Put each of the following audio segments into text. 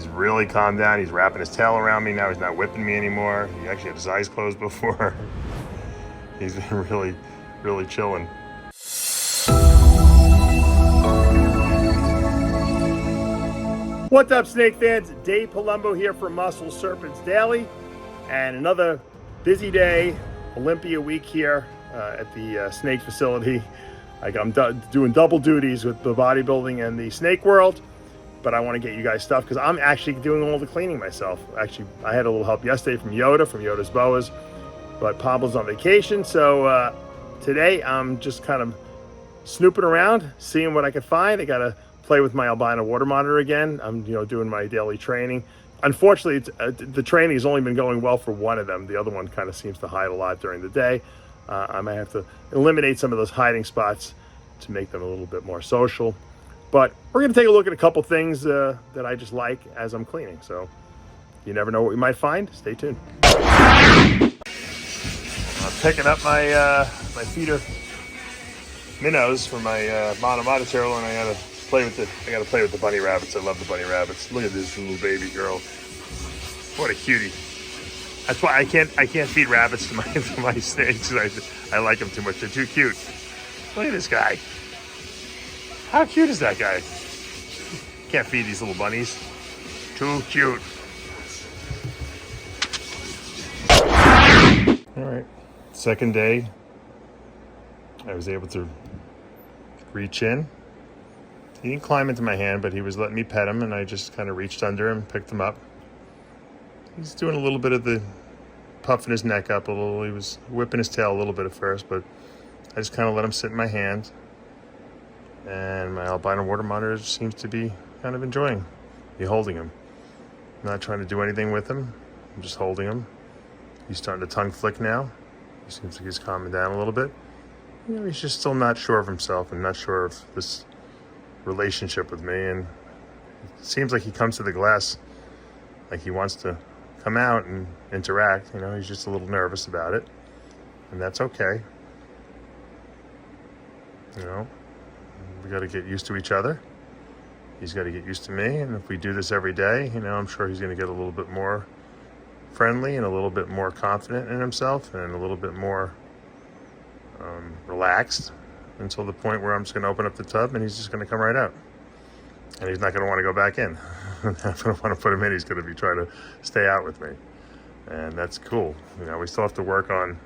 really calmed down. He's wrapping his tail around me now. He's not whipping me anymore. He actually had his eyes closed before. He's been really chilling. What's up, snake fans? Dave Palumbo here for Muscle Serpents Daily, and another busy day, Olympia week here at the snake facility. I'm doing double duties with the bodybuilding and the snake world, but I want to get you guys stuff because I'm actually doing all the cleaning myself. Actually, I had a little help yesterday from Yoda's Boas, but Pablo's on vacation, so today I'm just kind of snooping around, seeing what I can find. I got to play with my Albino Water Monitor again. I'm doing my daily training. Unfortunately, the training has only been going well for one of them. The other one kind of seems to hide a lot during the day. I might have to eliminate some of those hiding spots to make them a little bit more social. But we're going to take a look at a couple things that I just like as I'm cleaning. So you never know what we might find. Stay tuned. I'm picking up my my feeder minnows for my Monarch monitor, and I gotta play with the bunny rabbits. I love the bunny rabbits. Look at this little baby girl. What a cutie. That's why I can't feed rabbits to my snakes. I like them too much. They're too cute. Look at this guy. How cute is that guy? Can't feed these little bunnies. Too cute. All right, second day. I was able to reach in. He didn't climb into my hand, but he was letting me pet him, and I just kind of reached under him, picked him up. He's doing a little bit of the puffing his neck up a little. He was whipping his tail a little bit at first, but I just kind of let him sit in my hand. And my Albino Water Monitor seems to be kind of enjoying me holding him. I'm not trying to do anything with him. I'm just holding him. He's starting to tongue flick now. He seems like he's calming down a little bit. He's just still not sure of himself and not sure of this relationship with me. And it seems like he comes to the glass like he wants to come out and interact. He's just a little nervous about it, and that's okay. We got to get used to each other. He's got to get used to me, and if we do this every day, I'm sure he's going to get a little bit more friendly and a little bit more confident in himself and a little bit more relaxed until the point where I'm just going to open up the tub and he's just going to come right out, and he's not going to want to go back in. If I don't want to put him in, he's going to be trying to stay out with me, and that's cool. We still have to work on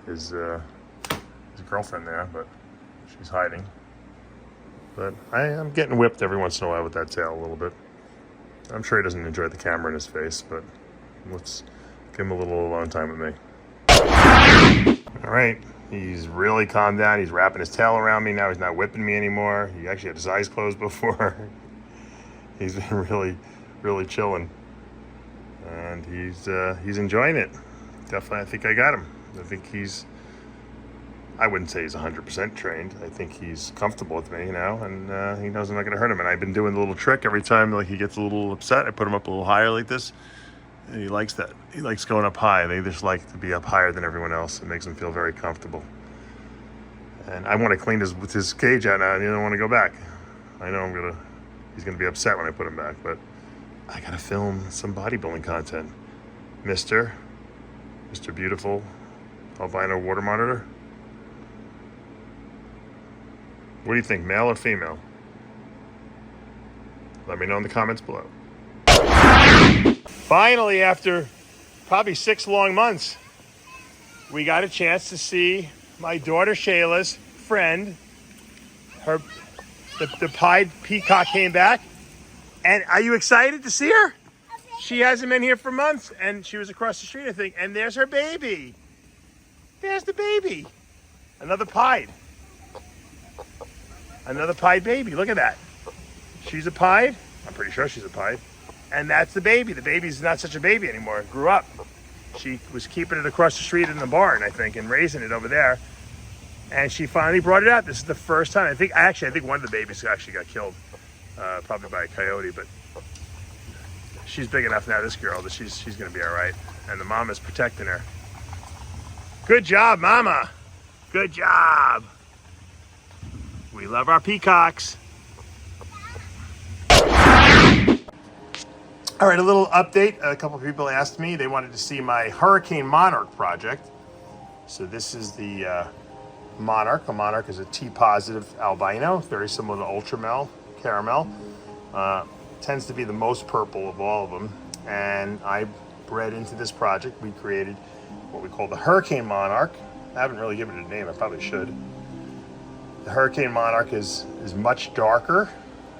his girlfriend there, but she's hiding. But I'm getting whipped every once in a while with that tail a little bit. I'm sure he doesn't enjoy the camera in his face, but let's give him a little alone time with me. All right, he's really calmed down. He's wrapping his tail around me now. He's not whipping me anymore. He actually had his eyes closed before. He's been really chilling, and he's enjoying it. Definitely, I think I got him. I think I wouldn't say he's 100% trained. I think he's comfortable with me, and he knows I'm not going to hurt him. And I've been doing the little trick every time he gets a little upset. I put him up a little higher like this, and he likes that. He likes going up high. They just like to be up higher than everyone else. It makes him feel very comfortable. And I want to clean his cage out now, and he doesn't want to go back. I know he's going to be upset when I put him back, but I got to film some bodybuilding content. Mr. Beautiful Albino Water Monitor. What do you think, male or female? Let me know in the comments below. Finally, after probably 6 long months, we got a chance to see my daughter Shayla's friend. The pied peacock came back. And are you excited to see her? She hasn't been here for months, and she was across the street, I think. And there's her baby. There's the baby. Another pied. Another pied baby. Look at that. She's a pied. I'm pretty sure she's a pied. And that's the baby. The baby's not such a baby anymore. It grew up. She was keeping it across the street in the barn, I think, and raising it over there. And she finally brought it out. This is the first time. I think one of the babies actually got killed, probably by a coyote. But she's big enough now, this girl, that she's going to be all right. And the mom is protecting her. Good job, Mama. Good job. We love our peacocks. All right, a little update. A couple of people asked me, they wanted to see my Hurricane Monarch project. So this is the Monarch. A Monarch is a T-positive albino, very similar to Ultramel, Caramel. Tends to be the most purple of all of them. And I bred into this project. We created what we call the Hurricane Monarch. I haven't really given it a name, I probably should. The Hurricane Monarch is much darker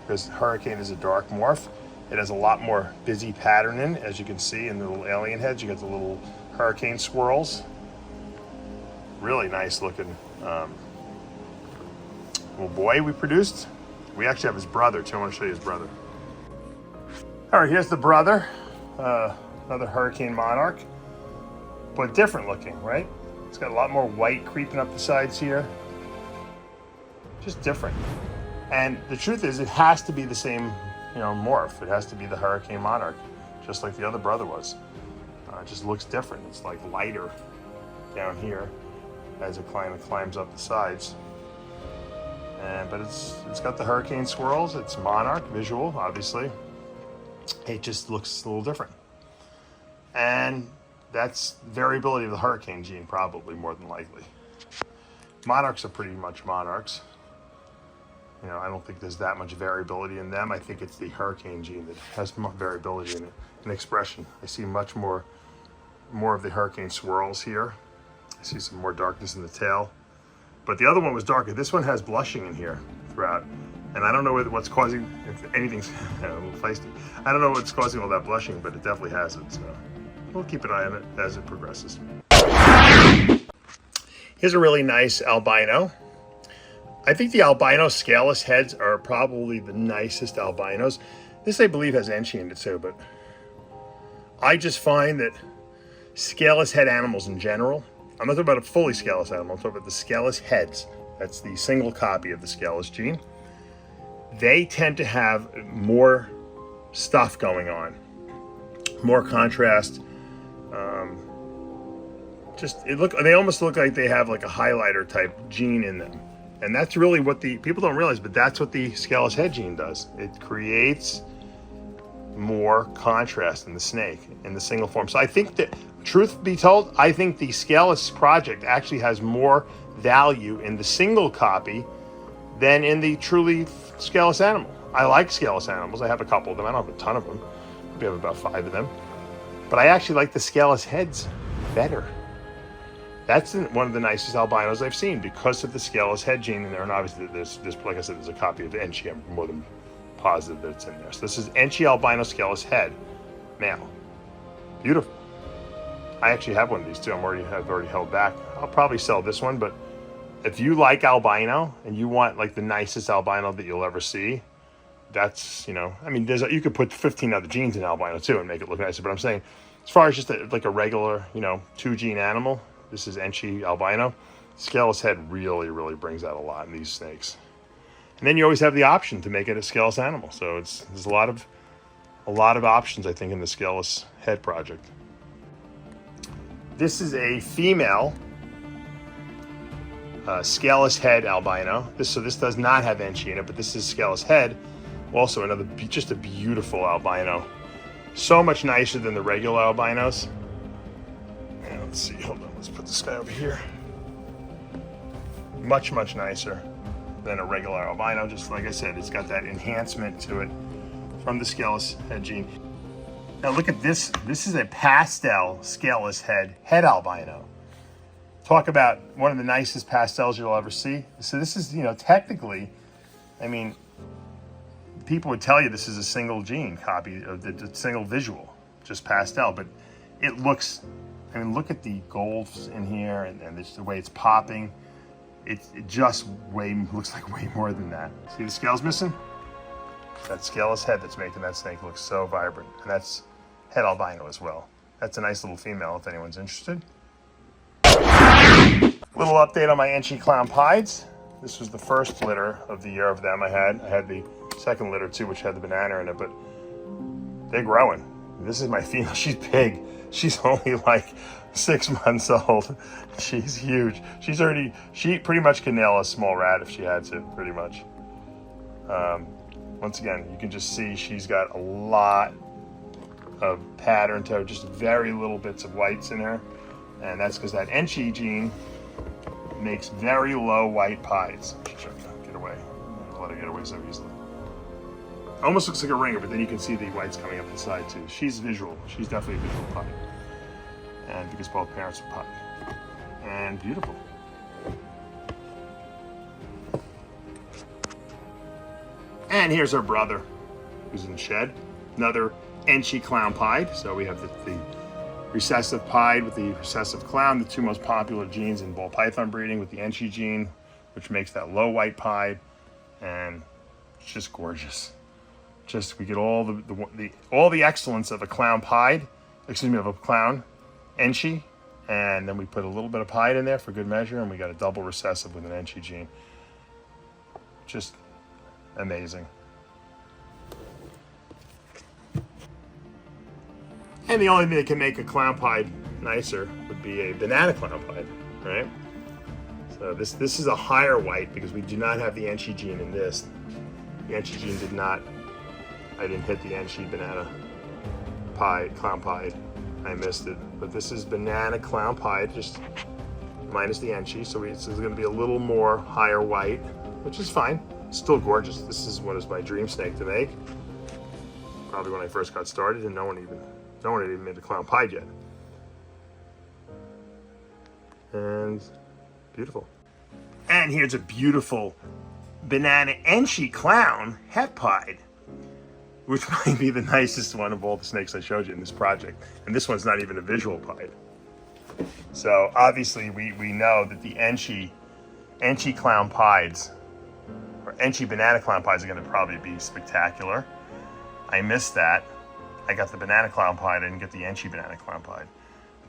because Hurricane is a dark morph. It has a lot more busy patterning, as you can see in the little alien heads. You got the little hurricane swirls. Really nice looking little boy we produced. We actually have his brother too. I want to show you his brother. All right, here's the brother. Another Hurricane Monarch, but different looking, right? It's got a lot more white creeping up the sides here. Just different. And the truth is, it has to be the same, morph. It has to be the Hurricane Monarch, just like the other brother was. It just looks different. It's like lighter down here as it climbs up the sides. But it's got the hurricane swirls. It's Monarch visual, obviously. It just looks a little different. And that's variability of the hurricane gene, probably more than likely. Monarchs are pretty much monarchs. I don't think there's that much variability in them. I think it's the hurricane gene that has more variability in it, in expression. I see much more of the hurricane swirls here. I see some more darkness in the tail. But the other one was darker. This one has blushing in here throughout. And I don't know what's causing, if anything's a little feisty. I don't know what's causing all that blushing, but it definitely has it. So we'll keep an eye on it as it progresses. Here's a really nice albino. I think the albino scaleless heads are probably the nicest albinos. This, I believe, has enchi in it too, but I just find that scaleless head animals in general, I'm not talking about a fully scaleless animal, I'm talking about the scaleless heads. That's the single copy of the scaleless gene. They tend to have more stuff going on, more contrast. They almost look like they have like a highlighter type gene in them. And that's really what people don't realize, but that's what the scaleless head gene does. It creates more contrast in the snake, in the single form. So I think that, truth be told, I think the Scaleless project actually has more value in the single copy than in the truly scaleless animal. I like scaleless animals. I have a couple of them. I don't have a ton of them. We have about 5 of them. But I actually like the scaleless heads better. That's one of the nicest albinos I've seen because of the scaleless head gene in there. And obviously, there's like I said, there's a copy of enchi. I'm more than positive that it's in there. So this is enchi albino scaleless head, male. Beautiful. I actually have one of these too. I've already held back. I'll probably sell this one, but if you like albino and you want like the nicest albino that you'll ever see, that's, you could put 15 other genes in albino too and make it look nicer. But I'm saying, as far as just like a regular, 2-gene animal, this is enchi albino. Scaleless head really, really brings out a lot in these snakes. And then you always have the option to make it a scaleless animal. So there's a lot of options, I think, in the scaleless head project. This is a female scaleless head albino. This does not have enchi in it, but this is scaleless head. Also just a beautiful albino. So much nicer than the regular albinos. And let's see, hold on, let's put this guy over here. Much, much nicer than a regular albino. Just like I said, it's got that enhancement to it from the scaleless head gene. Now look at this. This is a pastel scaleless head albino. Talk about one of the nicest pastels you'll ever see. So this is, technically, people would tell you this is a single gene copy of the single visual, just pastel, but it looks, look at the golds in here and just the way it's popping. It just looks like way more than that. See the scales missing? That scaleless head that's making that snake look so vibrant. And that's head albino as well. That's a nice little female if anyone's interested. Little update on my enchi clown pieds. This was the first litter of the year of them I had. I had the second litter too, which had the banana in it, but they're growing. This is my female. She's big. She's only like 6 months old. She's huge. She pretty much could nail a small rat if she had to, pretty much. Once again, you can just see she's got a lot of pattern to just very little bits of whites in her. And that's because that Enchi gene makes very low white pieds. Get away. Let her get away so easily. Almost looks like a ringer, but then you can see the whites coming up the side too. She's visual. She's definitely a visual pied. And because both parents are pied. And beautiful. And here's our brother, who's in the shed. Another Enchi clown pied. So we have the recessive pied with the recessive clown, the two most popular genes in ball python breeding, with the Enchi gene, which makes that low white pied, and it's just gorgeous. Just we get all the excellence of a clown pied, excuse me, of a clown Enchi, and then we put a little bit of pied in there for good measure, and we got a double recessive with an Enchi gene. Just amazing. And the only thing that can make a clown pied nicer would be a banana clown pied, right? So this is a higher white because we do not have the Enchi gene in this. The Enchi gene did not, I didn't hit the Enchi banana pied, clown pied. I missed it. But this is banana clown pied, just minus the Enchi. So it's going to be a little more higher white, which is fine. Still gorgeous. This is what is my dream snake to make. Probably when I first got started, and no one had even made the clown pied yet. And beautiful. And here's a beautiful banana Enchi clown het pied, which might be the nicest one of all the snakes I showed you in this project. And this one's not even a visual pied. So obviously we know that the Enchi clown pieds, or Enchi banana clown pieds, are going to probably be spectacular. I missed that. I got the banana clown pied. I didn't get the Enchi banana clown pied.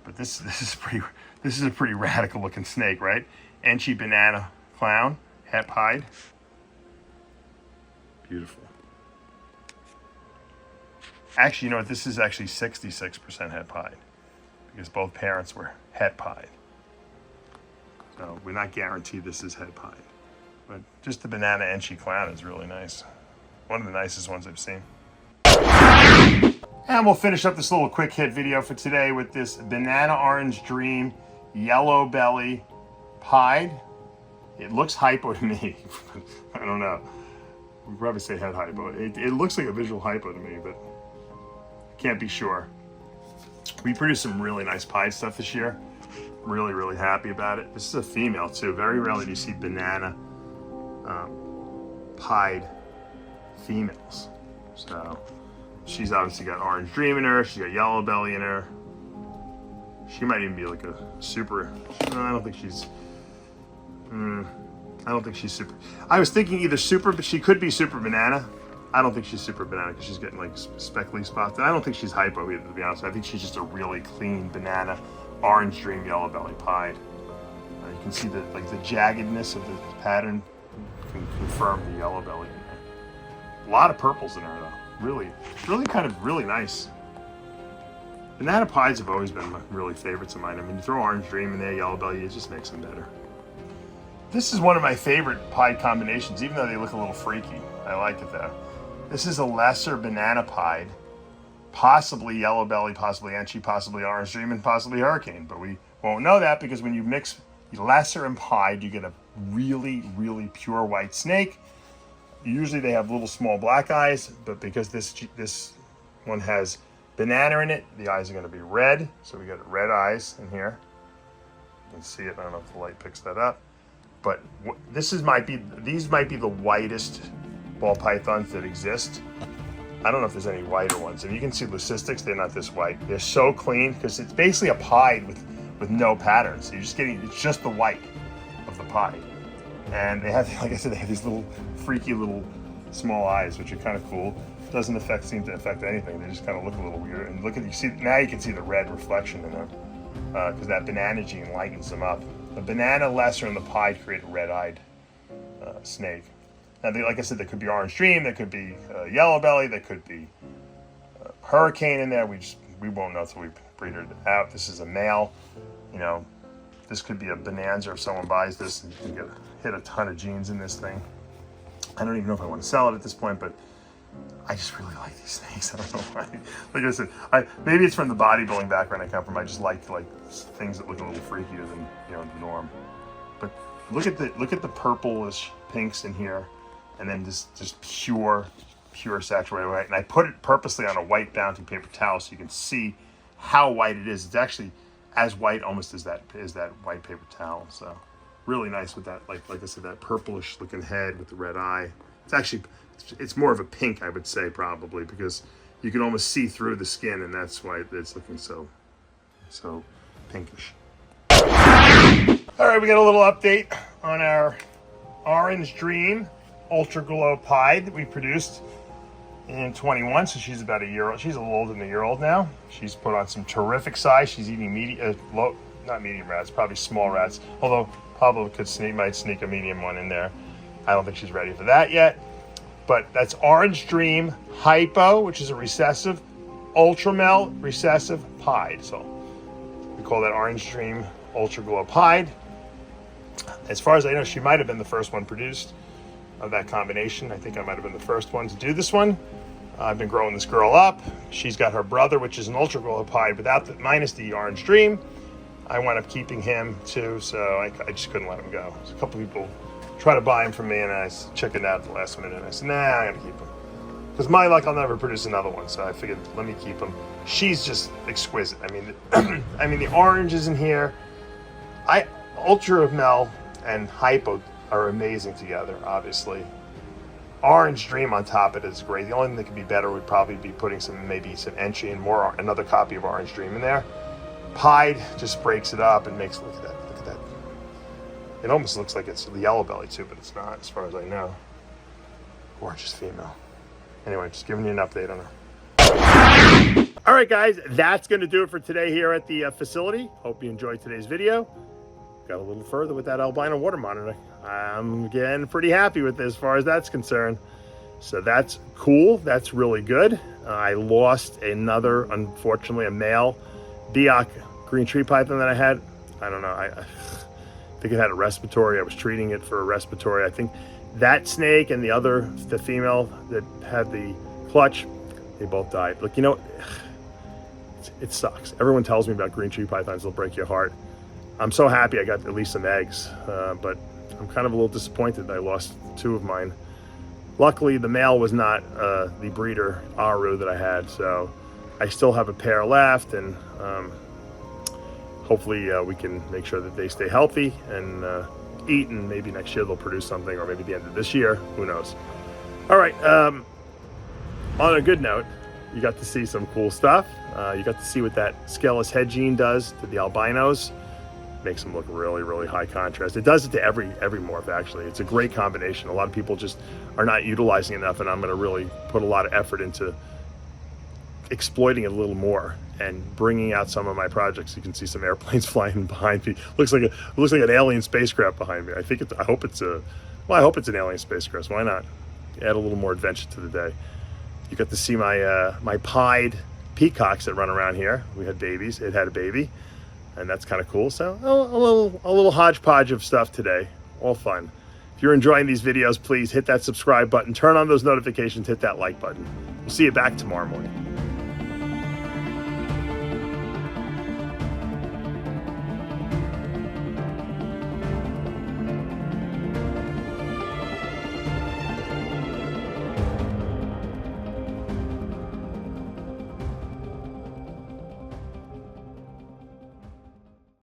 But this is a pretty radical looking snake, right? Enchi banana clown het pied. Beautiful. Actually, you know what? This is actually 66% het pied because both parents were het pied. So we're not guaranteed this is het pied. But just the banana Enchi clown is really nice. One of the nicest ones I've seen. And we'll finish up this little quick hit video for today with this Banana Orange Dream Yellow Belly pied. It looks hypo to me. I don't know. We'd probably say head hypo. It looks like a visual hypo to me, but can't be sure. We produced some really nice pied stuff this year. Really, really happy about it. This is a female too. Very rarely do you see banana pied females. So she's obviously got Orange Dream in her. She's got Yellow Belly in her. She might even be like a super. No, I don't think she's. I don't think she's super. I was thinking either super, but she could be super banana. I don't think she's super banana because she's getting like speckly spots. And I don't think she's hypo either, to be honest. I think she's just a really clean banana Orange Dream Yellow Belly pied. You can see the jaggedness of the pattern can confirm the yellow belly in there. A lot of purples in her though. Really nice. Banana pies have always been really favorites of mine. I mean, you throw Orange Dream in there, Yellow Belly, it just makes them better. This is one of my favorite pied combinations, even though they look a little freaky. I like it though. This is a lesser banana pied, possibly Yellow Belly, possibly Enchi, possibly Orange Dream, and possibly Hurricane. But we won't know that because when you mix lesser and pied, you get a really, really pure white snake. Usually they have little small black eyes, but because this one has banana in it, the eyes are going to be red. So we got red eyes in here. You can see it. I don't know if the light picks that up, but these might be the whitest ball pythons that exist. I don't know if there's any whiter ones. And you can see leucistics, they're not this white. They're so clean because it's basically a pied with no patterns. So it's just the white of the pied. And they have, like I said, they have these little freaky little small eyes, which are kind of cool. Doesn't seem to affect anything. They just kind of look a little weird. And now you can see the red reflection in them because that banana gene lightens them up. The banana lesser and the pied create a red-eyed snake. Now, like I said, there could be Orange Dream, there could be Yellow Belly, there could be Hurricane in there. We won't know until we breed it out. This is a male. You know, this could be a bonanza if someone buys this and you can hit a ton of genes in this thing. I don't even know if I want to sell it at this point, but I just really like these snakes. I don't know why. Like I said, maybe it's from the bodybuilding background I come from. I just like things that look a little freakier than the norm. But look at the purplish pinks in here, and then just pure saturated white. And I put it purposely on a white Bounty paper towel so you can see how white it is. It's actually as white almost as that white paper towel. So really nice with that, like I said, that purplish looking head with the red eye. It's more of a pink, I would say, probably, because you can almost see through the skin, and that's why it's looking so pinkish. All right, we got a little update on our Orange Dream Ultra Glow Pied that we produced in 21. So she's about a year old. She's a little older than a year old now. She's put on some terrific size. She's eating not medium rats, probably small rats. Although Pablo might sneak a medium one in there. I don't think she's ready for that yet. But that's Orange Dream Hypo, which is a recessive, Ultramel recessive Pied. So we call that Orange Dream Ultra Glow Pied. As far as I know, she might have been the first one produced of that combination. I think I might have been the first one to do this one. I've been growing this girl up. She's got her brother, which is an Ultra Glow Pied minus the Orange Dream. I wound up keeping him too, so I just couldn't let him go. So a couple people try to buy him from me, and I chickened out at the last minute. And I said, nah, I gotta keep him. Because my luck, I'll never produce another one. So I figured, let me keep him. She's just exquisite. I mean, the oranges in here. Ultramel and Hypo are amazing together, obviously. Orange Dream on top of it is great. The only thing that could be better would probably be putting maybe some entry and another copy of Orange Dream in there. Pied just breaks it up and makes, look at that. It almost looks like it's the yellow belly too, but it's not, as far as I know. Gorgeous female. Anyway, just giving you an update on her. All right, guys, that's going to do it for today here at the facility. Hope you enjoyed today's video. Got a little further with that Albino Water Monitor. I'm getting pretty happy with this as far as that's concerned. So that's cool. That's really good. I lost unfortunately, a male peacock green tree python that I had. I don't know. I think it had a respiratory. I was treating it for a respiratory. I think that snake and the female that had the clutch, they both died. Look, it sucks. Everyone tells me about green tree pythons. They'll break your heart. I'm so happy I got at least some eggs, but I'm kind of a little disappointed that I lost two of mine. Luckily, the male was not the breeder Aru that I had, so I still have a pair left, and hopefully we can make sure that they stay healthy and eat, and maybe next year they'll produce something, or maybe the end of this year, who knows. All right, on a good note, you got to see some cool stuff. You got to see what that Scaleless head gene does to the albinos. Makes them look really, really high contrast. It does it to every morph, actually. It's a great combination. A lot of people just are not utilizing enough, and I'm gonna really put a lot of effort into exploiting it a little more and bringing out some of my projects. You can see some airplanes flying behind me. Looks like an alien spacecraft behind me. I hope it's an alien spacecraft. Why not? Add a little more adventure to the day. You got to see my pied peacocks that run around here. We had babies. It had a baby, and that's kind of cool. So a little hodgepodge of stuff today. All fun. If you're enjoying these videos, please hit that subscribe button, turn on those notifications, hit that like button. We'll see you back tomorrow morning.